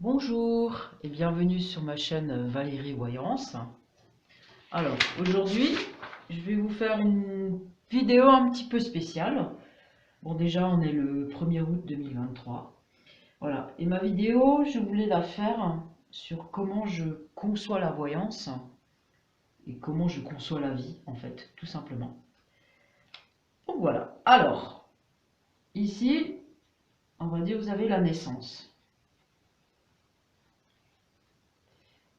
Bonjour et bienvenue sur ma chaîne Valérie Voyance. Alors aujourd'hui je vais vous faire une vidéo un petit peu spéciale. Bon, déjà on est le 1er août 2023. Voilà, et ma vidéo je voulais la faire sur comment je conçois la voyance et comment je conçois la vie en fait, tout simplement. Donc voilà, alors ici on va dire vous avez la naissance.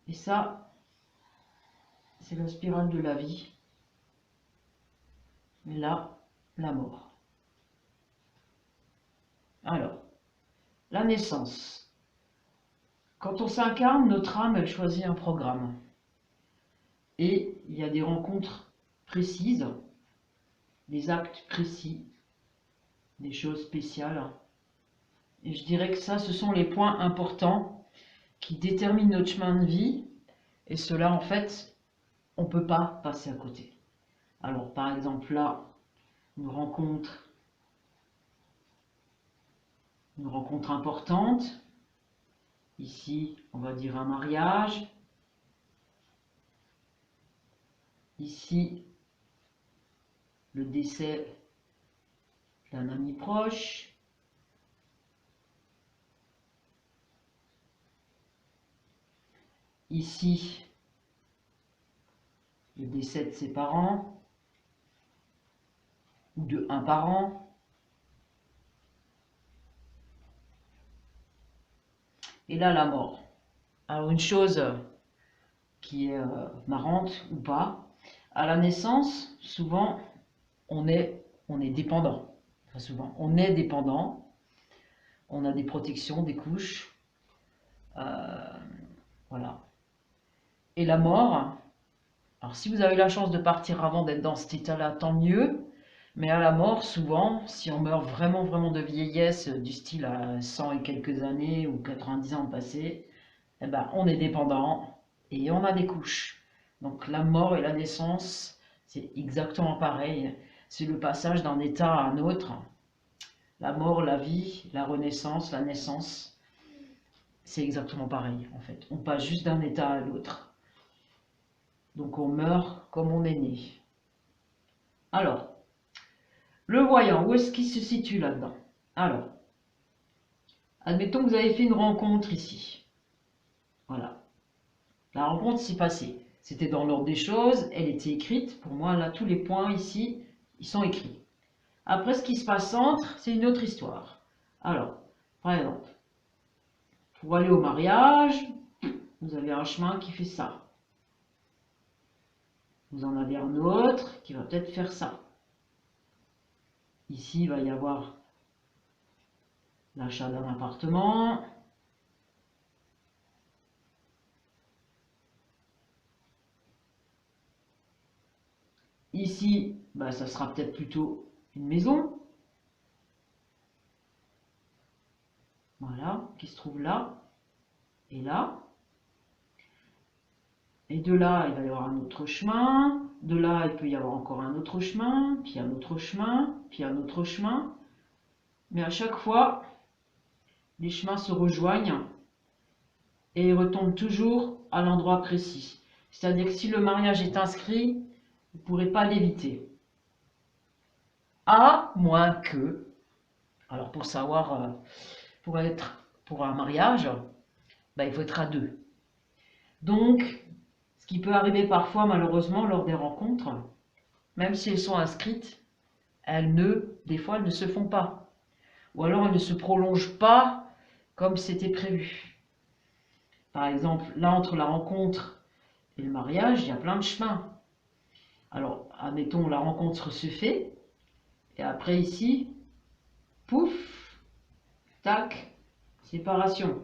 Et ça, c'est la spirale de la vie. Et là, la mort. Alors, la naissance. Quand on s'incarne, notre âme, elle choisit un programme. Et il y a des rencontres précises, des actes précis, des choses spéciales. Et je dirais que ça, ce sont les points importants qui déterminent notre chemin de vie. Et cela, en fait, on ne peut pas passer à côté. Alors, par exemple, là, une rencontre importante. Ici, on va dire un mariage. Ici, le décès d'un ami proche. Ici, le décès de ses parents ou de un parent. Et là, la mort. Alors, une chose qui est marrante ou pas, à la naissance, souvent, on est dépendant. Très souvent, on est dépendant. On a des protections, des couches. Voilà. Et la mort, alors si vous avez la chance de partir avant d'être dans cet état-là, tant mieux. Mais à la mort, souvent, si on meurt vraiment, vraiment de vieillesse, du style à 100 et quelques années ou 90 ans passés, eh ben, on est dépendant et on a des couches. Donc la mort et la naissance, c'est exactement pareil. C'est le passage d'un état à un autre. La mort, la vie, la renaissance, la naissance, c'est exactement pareil en fait. On passe juste d'un état à l'autre. Donc on meurt comme on est né. Alors, le voyant, où est-ce qu'il se situe là-dedans? Alors, admettons que vous avez fait une rencontre ici. Voilà. La rencontre s'est passée. C'était dans l'ordre des choses, elle était écrite. Pour moi, là, tous les points ici, ils sont écrits. Après, ce qui se passe entre, c'est une autre histoire. Alors, par exemple, pour aller au mariage, vous avez un chemin qui fait ça. Vous en avez un autre qui va peut-être faire ça. Ici, il va y avoir l'achat d'un appartement. Ici, bah, ça sera peut-être plutôt une maison. Voilà, qui se trouve là et là. Et de là, il va y avoir un autre chemin. De là, il peut y avoir encore un autre chemin, puis un autre chemin, puis un autre chemin. Mais à chaque fois, les chemins se rejoignent et retombent toujours à l'endroit précis. C'est-à-dire que si le mariage est inscrit, vous ne pourrez pas l'éviter. À moins que, alors pour savoir, pour un mariage, bah, il faut être à deux. Donc, ce qui peut arriver parfois, malheureusement, lors des rencontres, même si elles sont inscrites, des fois, elles ne se font pas. Ou alors, elles ne se prolongent pas comme c'était prévu. Par exemple, là, entre la rencontre et le mariage, il y a plein de chemins. Alors, admettons, la rencontre se fait, et après, ici, pouf, tac, séparation.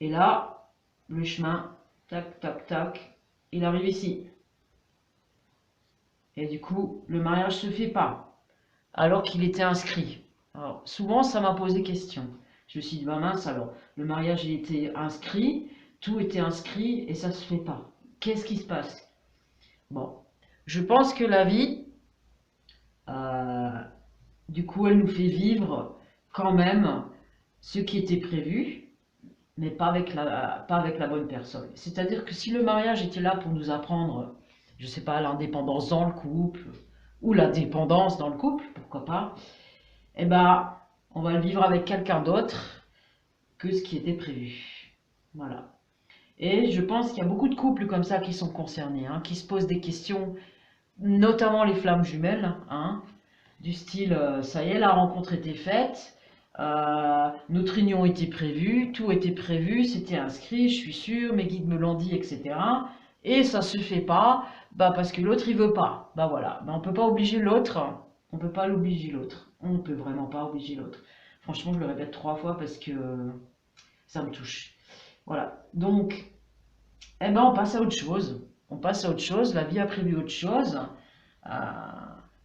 Et là, le chemin, tac, tac, tac, il arrive ici. Et du coup, le mariage ne se fait pas, alors qu'il était inscrit. Alors, souvent, ça m'a posé question. Je me suis dit, bah mince, alors, le mariage il était inscrit, tout était inscrit, et ça ne se fait pas. Qu'est-ce qui se passe? Bon, je pense que la vie, Du coup, elle nous fait vivre quand même ce qui était prévu, mais pas avec la bonne personne. C'est-à-dire que si le mariage était là pour nous apprendre, je sais pas, l'indépendance dans le couple, ou la dépendance dans le couple, pourquoi pas, eh ben, on va le vivre avec quelqu'un d'autre que ce qui était prévu. Voilà. Et je pense qu'il y a beaucoup de couples comme ça qui sont concernés, hein, qui se posent des questions, notamment les flammes jumelles, hein, du style ça y est, la rencontre était faite, notre union était prévue, tout était prévu, c'était inscrit, je suis sûre, mes guides me l'ont dit, etc. Et ça se fait pas, bah parce que l'autre il veut pas. Bah voilà, bah, on peut pas obliger l'autre, on peut pas l'obliger l'autre, on ne peut vraiment pas obliger l'autre. Franchement, je le répète 3 fois parce que ça me touche. Voilà, donc, eh ben on passe à autre chose. On passe à autre chose, la vie a prévu autre chose. Euh,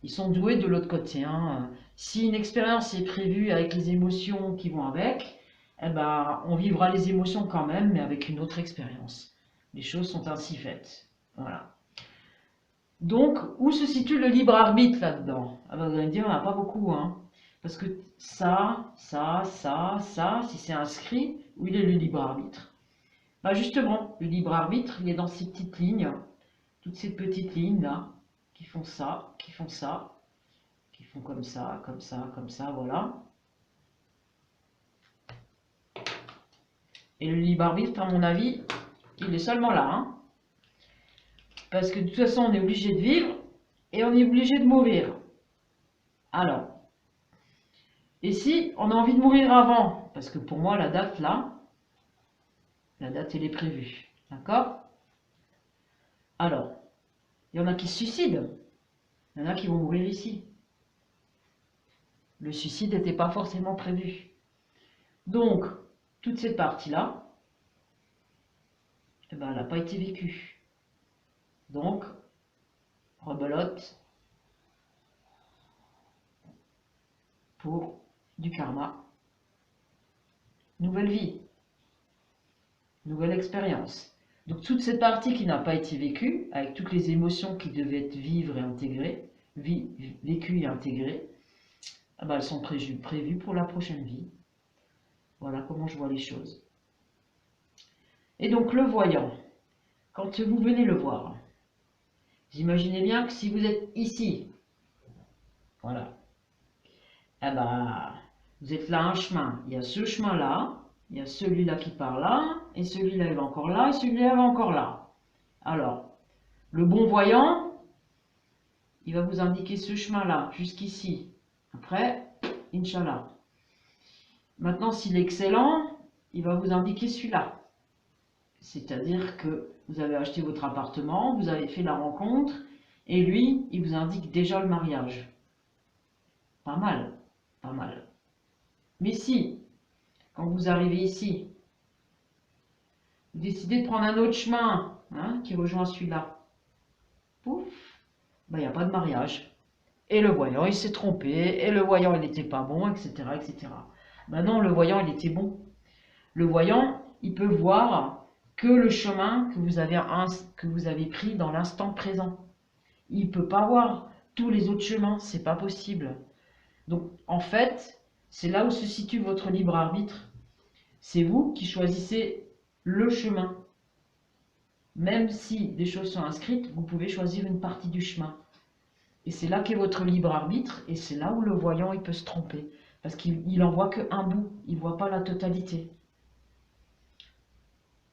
Ils sont doués de l'autre côté, hein. Si une expérience est prévue avec les émotions qui vont avec, eh ben, on vivra les émotions quand même, mais avec une autre expérience. Les choses sont ainsi faites. Voilà. Donc, où se situe le libre arbitre là-dedans? Ah ben, vous allez me dire, on n'a pas beaucoup, hein. Parce que ça, si c'est inscrit, où il est le libre arbitre? Bah justement, le libre arbitre, il est dans ces petites lignes, toutes ces petites lignes là, qui font ça, qui font ça, qui font comme ça, comme ça, comme ça, voilà. Et le libre arbitre, à mon avis, il est seulement là, hein. Parce que de toute façon, on est obligé de vivre et on est obligé de mourir. Alors, et si on a envie de mourir avant, parce que pour moi, la date là, la date, elle est prévue, d'accord? Alors, il y en a qui se suicident, il y en a qui vont mourir ici. Le suicide n'était pas forcément prévu. Donc, toute cette partie-là, eh ben, elle n'a pas été vécue. Donc, rebelote pour du karma. Nouvelle vie, nouvelle expérience. Donc, toute cette partie qui n'a pas été vécue, avec toutes les émotions qui devaient être vivres et intégrées, vécues et intégrées, eh ben, elles sont prévues pour la prochaine vie. Voilà comment je vois les choses. Et donc, le voyant, quand vous venez le voir, vous imaginez bien que si vous êtes ici, voilà, eh ben, vous êtes là un chemin. Il y a ce chemin-là, il y a celui-là qui part là, et celui-là il va encore là, et celui-là il va encore là. Alors, le bon voyant, il va vous indiquer ce chemin-là, jusqu'ici. Après, Inch'Allah. Maintenant, s'il est excellent, il va vous indiquer celui-là. C'est-à-dire que vous avez acheté votre appartement, vous avez fait la rencontre, et lui, il vous indique déjà le mariage. Pas mal, pas mal. Mais si, quand vous arrivez ici, vous décidez de prendre un autre chemin, hein, qui rejoint celui-là, pouf, ben, il n'y a pas de mariage. Et le voyant, il s'est trompé, et le voyant, il n'était pas bon, etc., etc. Ben non, le voyant, il était bon. Le voyant, il peut voir que le chemin que vous avez pris dans l'instant présent. Il ne peut pas voir tous les autres chemins, c'est pas possible. Donc, en fait, c'est là où se situe votre libre arbitre. C'est vous qui choisissez le chemin. Même si des choses sont inscrites, vous pouvez choisir une partie du chemin. Et c'est là qu'est votre libre arbitre, et c'est là où le voyant il peut se tromper. Parce qu'il n'en voit qu'un bout, il ne voit pas la totalité.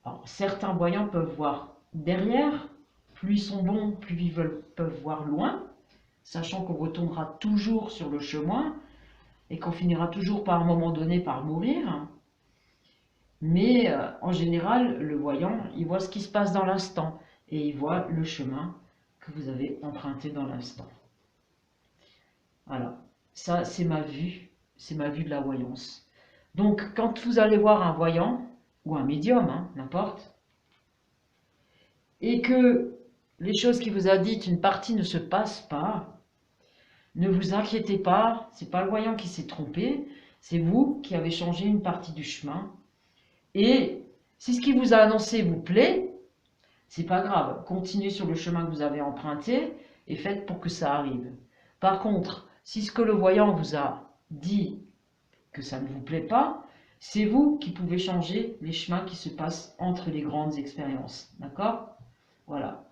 Alors, certains voyants peuvent voir derrière, plus ils sont bons, plus ils peuvent voir loin, sachant qu'on retombera toujours sur le chemin, et qu'on finira toujours par un moment donné par mourir. Mais en général, le voyant, il voit ce qui se passe dans l'instant et il voit le chemin que vous avez emprunté dans l'instant. Voilà, ça c'est ma vue de la voyance. Donc quand vous allez voir un voyant, ou un médium, hein, n'importe, et que les choses qu'il vous a dites, une partie ne se passe pas, ne vous inquiétez pas, c'est pas le voyant qui s'est trompé, c'est vous qui avez changé une partie du chemin. Et si ce qui vous a annoncé vous plaît, c'est pas grave, continuez sur le chemin que vous avez emprunté et faites pour que ça arrive. Par contre, Si ce que le voyant vous a dit que ça ne vous plaît pas, c'est vous qui pouvez changer les chemins qui se passent entre les grandes expériences. D'accord? Voilà.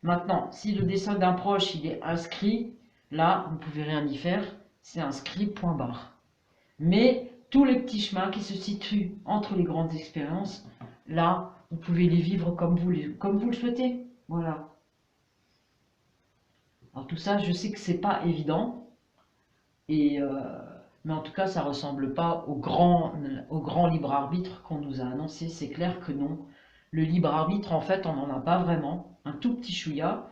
Maintenant, si le dessin d'un proche il est inscrit, là, vous ne pouvez rien y faire, c'est inscrit, point barre. Mais tous les petits chemins qui se situent entre les grandes expériences, là, vous pouvez les vivre comme vous le souhaitez. Voilà. Alors tout ça, je sais que c'est pas évident, et, mais en tout cas, ça ressemble pas au grand libre arbitre qu'on nous a annoncé. C'est clair que non. Le libre arbitre, en fait, on n'en a pas vraiment, un tout petit chouïa,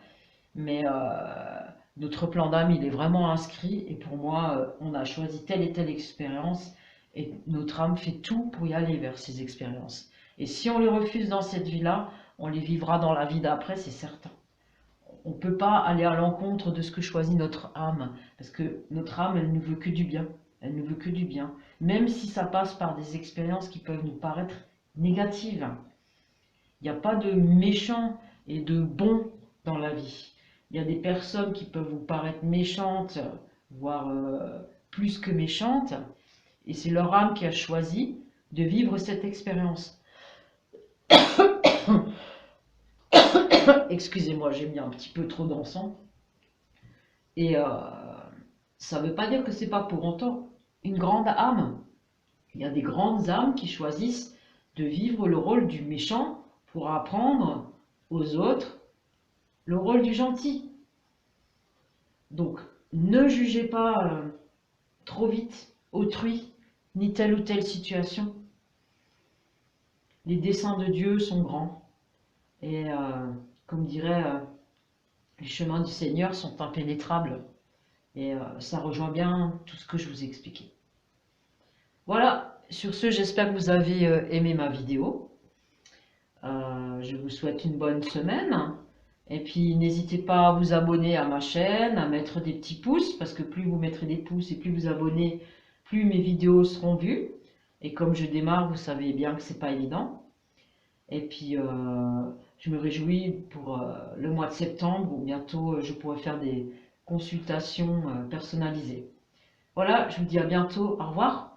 mais notre plan d'âme, il est vraiment inscrit, et pour moi, on a choisi telle et telle expérience, et notre âme fait tout pour y aller vers ces expériences. Et si on les refuse dans cette vie-là, on les vivra dans la vie d'après, c'est certain. On ne peut pas aller à l'encontre de ce que choisit notre âme, parce que notre âme, elle ne veut que du bien. Elle ne veut que du bien, même si ça passe par des expériences qui peuvent nous paraître négatives. Il n'y a pas de méchant et de bon dans la vie. Il y a des personnes qui peuvent vous paraître méchantes, voire plus que méchantes, et c'est leur âme qui a choisi de vivre cette expérience. Excusez-moi, j'ai mis un petit peu trop d'encens. Et ça ne veut pas dire que c'est pas pour autant une grande âme. Il y a des grandes âmes qui choisissent de vivre le rôle du méchant pour apprendre aux autres le rôle du gentil. Donc, ne jugez pas trop vite autrui, ni telle ou telle situation. Les desseins de Dieu sont grands. Et comme dirait, les chemins du Seigneur sont impénétrables. Et ça rejoint bien tout ce que je vous ai expliqué. Voilà, sur ce, j'espère que vous avez aimé ma vidéo. Je vous souhaite une bonne semaine. Et puis, n'hésitez pas à vous abonner à ma chaîne, à mettre des petits pouces, parce que plus vous mettrez des pouces et plus vous abonnez, plus mes vidéos seront vues. Et comme je démarre, vous savez bien que c'est pas évident. Et puis, je me réjouis pour le mois de septembre, où bientôt je pourrai faire des consultations personnalisées. Voilà, je vous dis à bientôt. Au revoir.